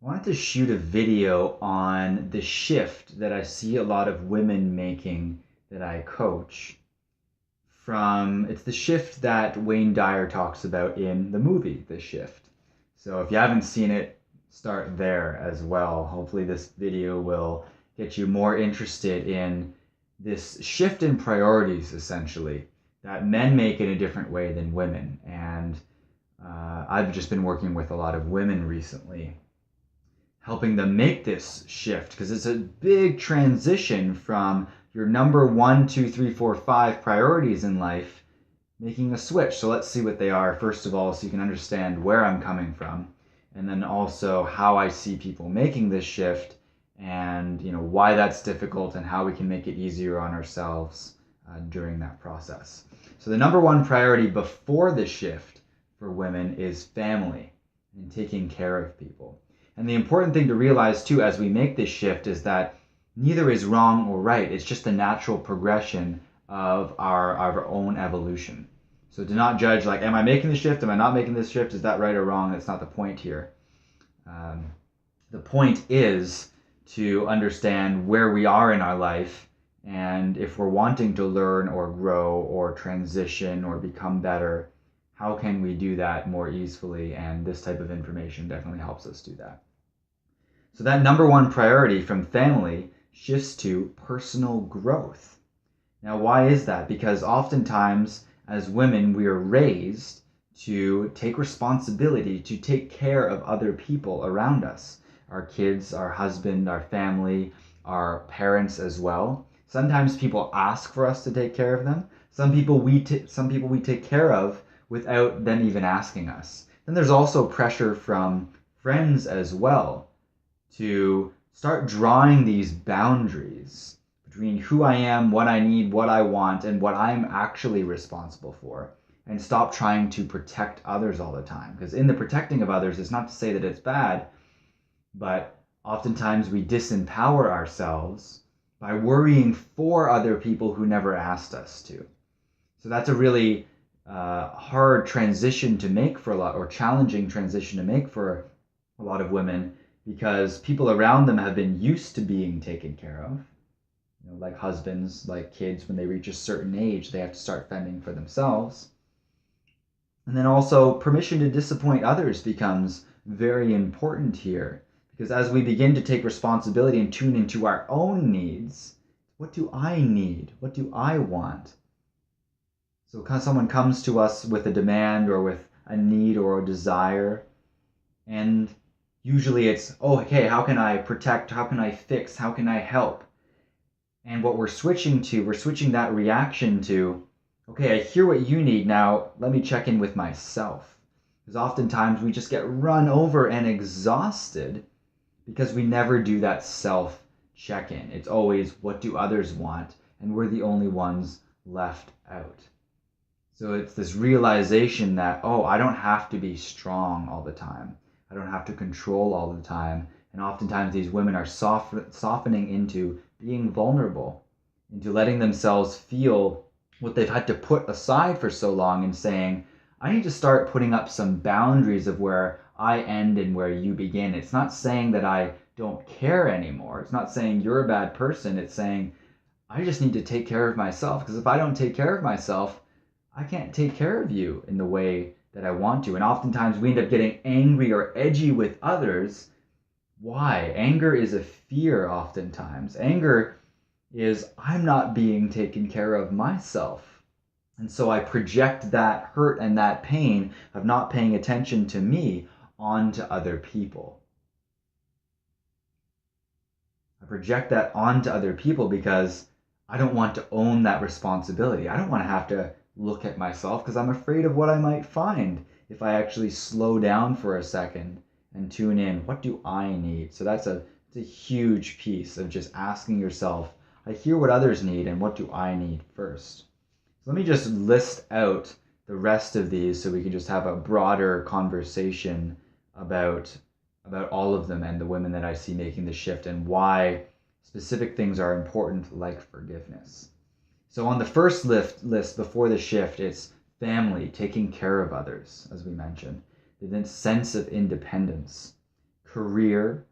wanted to shoot a video on the shift that I see a lot of women making that I coach it's the shift that Wayne Dyer talks about in the movie, The Shift. So if you haven't seen it, start there as well. Hopefully this video will get you more interested in this shift in priorities, essentially, that men make in a different way than women. And I've just been working with a lot of women recently, helping them make this shift because it's a big transition from your number 1, 2, 3, 4, 5 priorities in life, making a switch. So let's see what they are, first of all, so you can understand where I'm coming from, and then also how I see people making this shift, and why that's difficult and how we can make it easier on ourselves during that process. So the number 1 priority before the shift for women is family and taking care of people. And the important thing to realize too as we make this shift is that neither is wrong or right. It's just a natural progression of our own evolution. So do not judge like, am I making the shift? Am I not making this shift? Is that right or wrong? That's not the point here. The point is to understand where we are in our life, and if we're wanting to learn or grow or transition or become better, how can we do that more easily? And this type of information definitely helps us do that. So that number 1 priority from family shifts to personal growth. Now, why is that? Because oftentimes as women, we are raised to take responsibility, to take care of other people around us. Our kids, our husband, our family, our parents as well. Sometimes people ask for us to take care of them. Some people we take care of without them even asking us. Then there's also pressure from friends as well to start drawing these boundaries between who I am, what I need, what I want, and what I'm actually responsible for, and stop trying to protect others all the time. Because in the protecting of others, it's not to say that it's bad, but oftentimes we disempower ourselves by worrying for other people who never asked us to. So that's a really hard transition to make for a lot, or challenging transition to make for a lot of women, because people around them have been used to being taken care of. Like husbands, like kids, when they reach a certain age, they have to start fending for themselves. And then also permission to disappoint others becomes very important here, because as we begin to take responsibility and tune into our own needs, what do I need? What do I want? So someone comes to us with a demand or with a need or a desire, and usually it's, oh, okay, how can I protect? How can I fix? How can I help? And what we're switching that reaction to, okay, I hear what you need, now let me check in with myself. Because oftentimes we just get run over and exhausted because we never do that self check-in. It's always, what do others want? And we're the only ones left out. So it's this realization that, oh, I don't have to be strong all the time. I don't have to control all the time. And oftentimes these women are softening into being vulnerable, into letting themselves feel what they've had to put aside for so long, and saying, I need to start putting up some boundaries of where I end and where you begin. It's not saying that I don't care anymore. It's not saying you're a bad person. It's saying I just need to take care of myself, because if I don't take care of myself, I can't take care of you in the way that I want to. And oftentimes we end up getting angry or edgy with others. Why? Anger is a fear oftentimes. Anger is, I'm not being taken care of myself. And so I project that hurt and that pain of not paying attention to me onto other people. I project that onto other people because I don't want to own that responsibility. I don't want to have to look at myself because I'm afraid of what I might find if I actually slow down for a second and tune in. What do I need? So it's a huge piece of just asking yourself, I hear what others need, and what do I need first? So let me just list out the rest of these so we can just have a broader conversation about all of them and the women that I see making the shift and why specific things are important, like forgiveness. So on the first list before the shift, it's family, taking care of others, as we mentioned. Then sense of independence, career,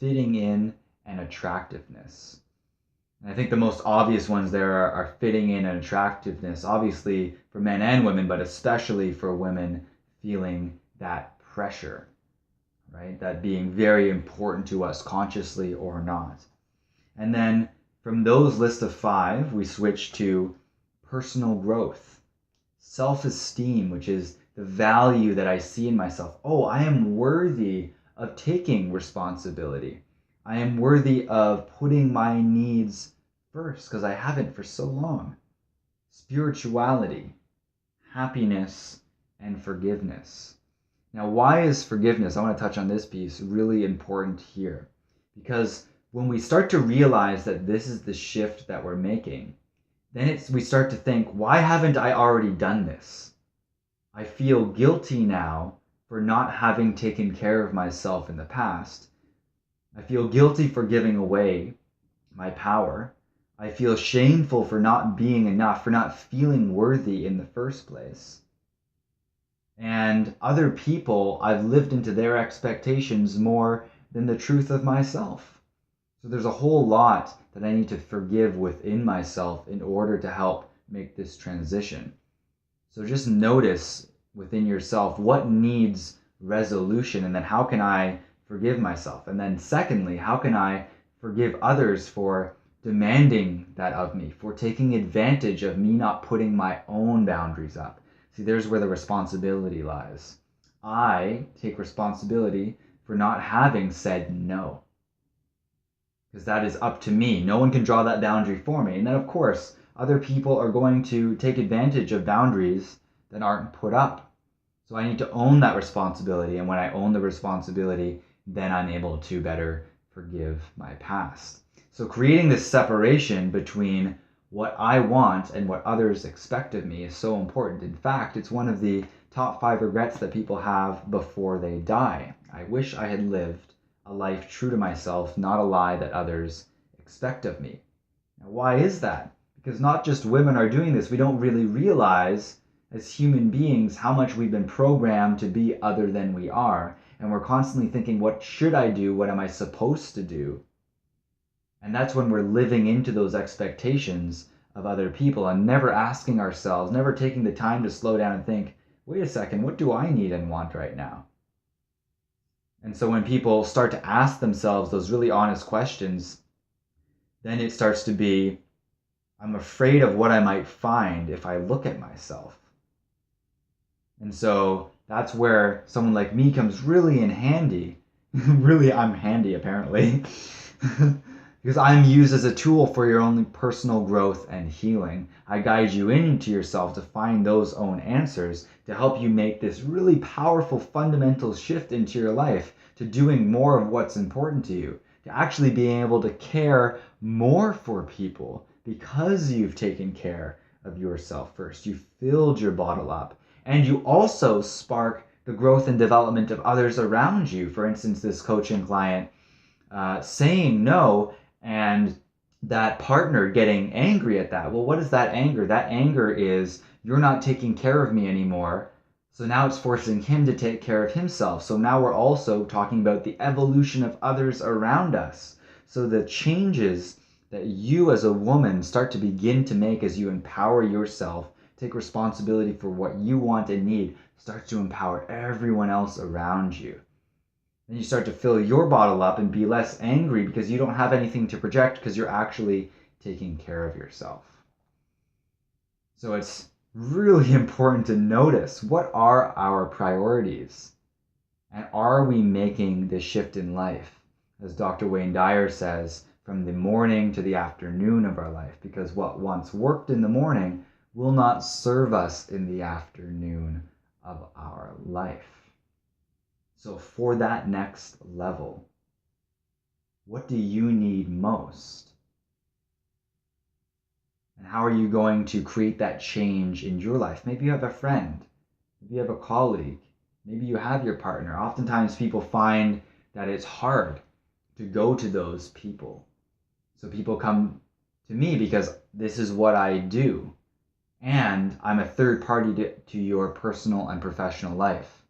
fitting in, and attractiveness. And I think the most obvious ones there are fitting in and attractiveness, obviously for men and women, but especially for women feeling that pressure, right? That being very important to us, consciously or not. And then from those list of 5, we switch to personal growth, self-esteem, which is the value that I see in myself. Oh, I am worthy of taking responsibility. I am worthy of putting my needs first because I haven't for so long. Spirituality, happiness, and forgiveness. Now, why is forgiveness, I want to touch on this piece, really important here? Because when we start to realize that this is the shift that we're making, then we start to think, why haven't I already done this? I feel guilty now for not having taken care of myself in the past. I feel guilty for giving away my power. I feel shameful for not being enough, for not feeling worthy in the first place. And other people, I've lived into their expectations more than the truth of myself. So there's a whole lot that I need to forgive within myself in order to help make this transition. So just notice within yourself what needs resolution, and then how can I forgive myself? And then secondly, how can I forgive others for demanding that of me, for taking advantage of me not putting my own boundaries up? See, there's where the responsibility lies. I take responsibility for not having said no, because that is up to me. No one can draw that boundary for me. And then, of course, other people are going to take advantage of boundaries that aren't put up. So I need to own that responsibility. And when I own the responsibility, then I'm able to better forgive my past. So creating this separation between what I want and what others expect of me is so important. In fact, it's one of the top 5 regrets that people have before they die. I wish I had lived a life true to myself, not a lie that others expect of me. Now, why is that? Because not just women are doing this. We don't really realize as human beings how much we've been programmed to be other than we are. And we're constantly thinking, what should I do? What am I supposed to do? And that's when we're living into those expectations of other people and never asking ourselves, never taking the time to slow down and think, wait a second, what do I need and want right now? And so when people start to ask themselves those really honest questions, then it starts to be, I'm afraid of what I might find if I look at myself. And so that's where someone like me comes really in handy. Really, I'm handy apparently. Because I'm used as a tool for your own personal growth and healing. I guide you into yourself to find those own answers to help you make this really powerful fundamental shift into your life to doing more of what's important to you, to actually being able to care more for people because you've taken care of yourself first. You filled your bottle up, and you also spark the growth and development of others around you. For instance, this coaching client saying no, and that partner getting angry at that. Well, what is that anger? That anger is, you're not taking care of me anymore. So now it's forcing him to take care of himself. So now we're also talking about the evolution of others around us. So the changes that you as a woman start to begin to make as you empower yourself, take responsibility for what you want and need, starts to empower everyone else around you. And you start to fill your bottle up and be less angry because you don't have anything to project because you're actually taking care of yourself. So it's really important to notice, what are our priorities? And are we making this shift in life? As Dr. Wayne Dyer says, from the morning to the afternoon of our life, because what once worked in the morning will not serve us in the afternoon of our life. So for that next level, what do you need most? And how are you going to create that change in your life? Maybe you have a friend, maybe you have a colleague, maybe you have your partner. Oftentimes people find that it's hard to go to those people. So people come to me because this is what I do, and I'm a third party to your personal and professional life.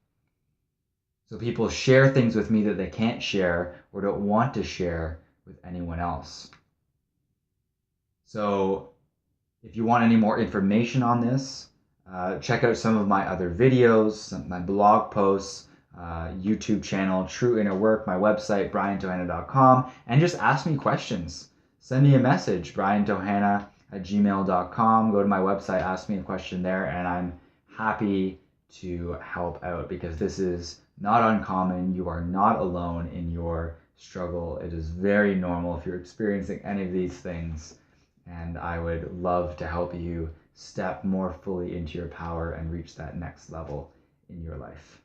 So people share things with me that they can't share or don't want to share with anyone else. So if you want any more information on this, check out some of my other videos, my blog posts, YouTube channel, True Inner Work, my website, briantohanna.com, and just ask me questions. Send me a message, briantohanna@gmail.com. Go to my website, ask me a question there, and I'm happy to help out because this is not uncommon. You are not alone in your struggle. It is very normal if you're experiencing any of these things, and I would love to help you step more fully into your power and reach that next level in your life.